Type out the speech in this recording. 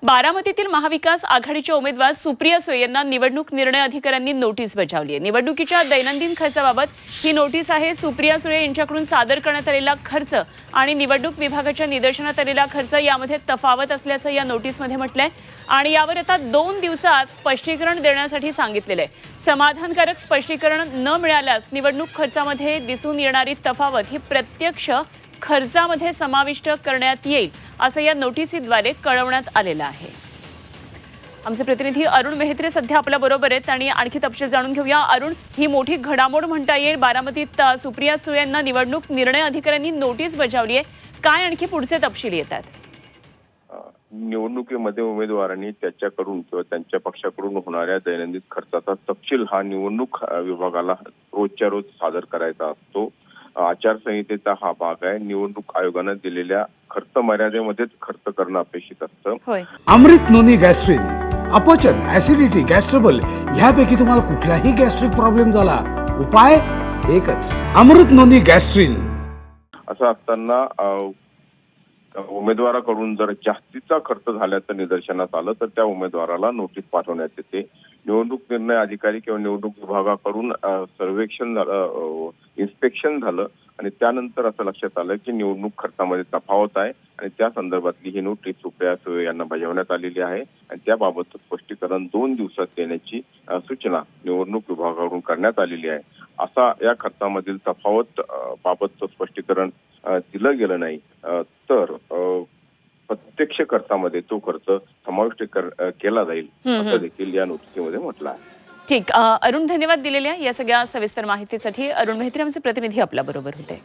बारामतीतील महाविकास आघाडीच्या उमेदवार सुप्रिया सुळे यांना निवडणूक निर्णय अधिकाऱ्यांनी नोटीस बजावली आहे। निवडणुकीच्या दैनंदिन खर्चाबाबत ही नोटीस आहे। सुप्रिया सुळे यांच्याकडून सादर करण्यात आलेला खर्च आणि निवडणूक विभागाच्या निदर्शनात आलेला खर्च यामध्ये तफावत असल्याचं या नोटीसमध्ये म्हटलंय आणि यावर आता 2 दिवसात स्पष्टीकरण देण्यासाठी सांगितलेलं आहे। समाधानकारक स्पष्टीकरण न मिळाल्यास निवडणूक खर्चामध्ये दिसून येणारी तफावत ही प्रत्यक्ष खर्चामध्ये समाविष्ट करण्यात येईल असं या नोटीसीद्वारे कळवण्यात आलेलं आहे। आमचे प्रतिनिधी अरुण मेहत्रे सध्या आपल्या बरोबर आहेत आणि आणखी तपशील जाणून घेऊया। अरुण, ही मोठी घडामोड म्हणता येईल। बारामतीत सुप्रिया सुळे यांना निवडणूक निर्णय अधिकाऱ्यांनी नोटीस बजावली आहे। काय आणखी पुढचे तपशील येतात? निवडणुकीमध्ये उमेदवारांनी त्याच्याकडून किंवा त्यांच्या पक्षाकडून होणाऱ्या दैनंदिन खर्चाचा तपशील हा निवडणूक विभागाला रोजच्या रोज सादर करायचा असतो। आचारसंहितेचा हा भाग आहे। निवडणूक आयोगाने दिलेल्या खर्च मर्यादेमध्येच खर्च करणं अपेक्षित असतं। अमृत नोनी गॅस्ट्रिन, अपचन, ऍसिडिटी, गॅस्ट्रबल ह्यापैकी तुम्हाला कुठलाही गॅस्ट्रिक प्रॉब्लेम झाला, उपाय एकच, अमृत नोनी गॅस्ट्रिन। असं असताना उमेदवाराकडून जर जास्तीचा खर्च झाल्याचं निदर्शनास आलं तर त्या उमेदवाराला नोटीस पाठवण्यात येते। निवडणूक निर्णय अधिकारी किंवा निवडणूक विभागाकडून सर्वेक्षण झालं, इन्स्पेक्शन झालं आणि त्यानंतर असं लक्षात आलं की निवडणूक खर्चामध्ये तफावत आहे आणि त्या संदर्भातली ही नोटीस सुप्रिया सुळे यांना बजावण्यात आलेली आहे आणि त्याबाबत स्पष्टीकरण 2 दिवसात देण्याची सूचना निवडणूक विभागाकडून करण्यात आलेली आहे। असा या खर्चामधील तफावत बाबतचं स्पष्टीकरण दिलं गेलं नाही तर प्रत्यक्ष खर्चामध्ये तो खर्च समाविष्ट केला जाईल असं देखील या नोटीसमध्ये म्हटलं आहे। ठीक, अरुण, धन्यवाद दिलेल्या या सगळ्या सविस्तर माहितीसाठी। अरुण मेहत्रे आमचे प्रतिनिधी आपल्या बरोबर होते।